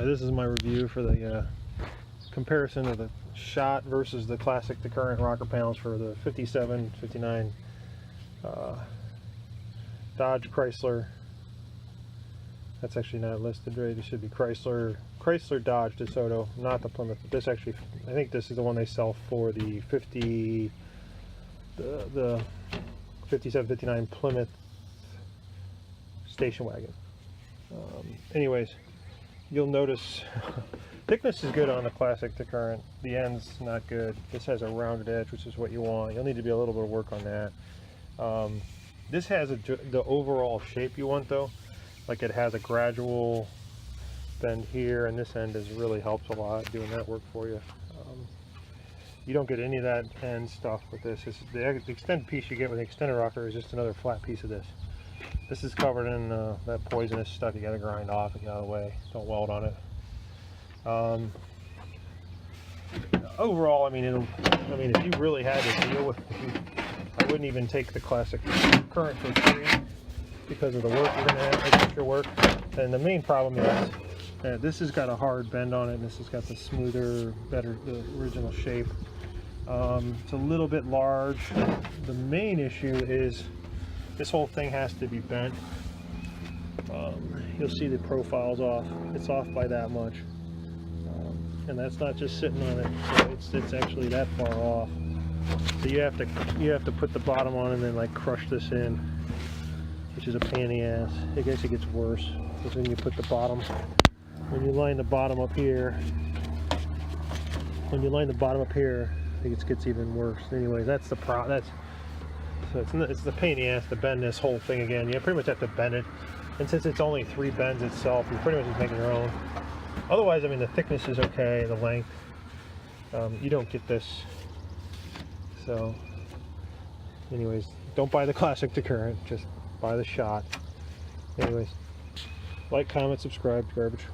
This is my review for the comparison of the Schott versus the classic to current rocker panels for the 57, 59 Dodge Chrysler. That's actually not listed right. It should be Chrysler Dodge DeSoto, not the Plymouth. This actually, I think this is the one they sell for the 57, 59 Plymouth station wagon. Anyways, you'll notice thickness is good on the classic to current. The end's not good. This has a rounded edge, which is what you want. You'll need to be a little bit of work on that. This has the overall shape you want though. Like it has a gradual bend here, and this end really helps a lot doing that work for you. You don't get any of that end stuff with this. The extended piece you get with the extended rocker is just another flat piece of this. This is covered in that poisonous stuff you got to grind off and get out of the way. Don't weld on it. Overall, I mean, if you really had to deal with, I wouldn't even take the classic current for free because of the work you're going to have, the extra work. And the main problem is that this has got a hard bend on it, and this has got the smoother, better, the original shape. It's a little bit large. The main issue is this whole thing has to be bent. You'll see the profile's off. It's off by that much. And that's not just sitting on it, so it's actually that far off. So you have to put the bottom on and then like crush this in, which is a pain in the ass. I guess it gets worse because when you put the bottom, when you line the bottom up here, it gets even worse. Anyway, that's the problem. So it's the pain in the ass to bend this whole thing again. You pretty much have to bend it, and since it's only 3 bends itself, you're pretty much just making your own. Otherwise, I mean, the thickness is okay, the length. You don't get this. So, anyways, don't buy the classic to current. Just buy the Schott. Anyways, like, comment, subscribe, garbage.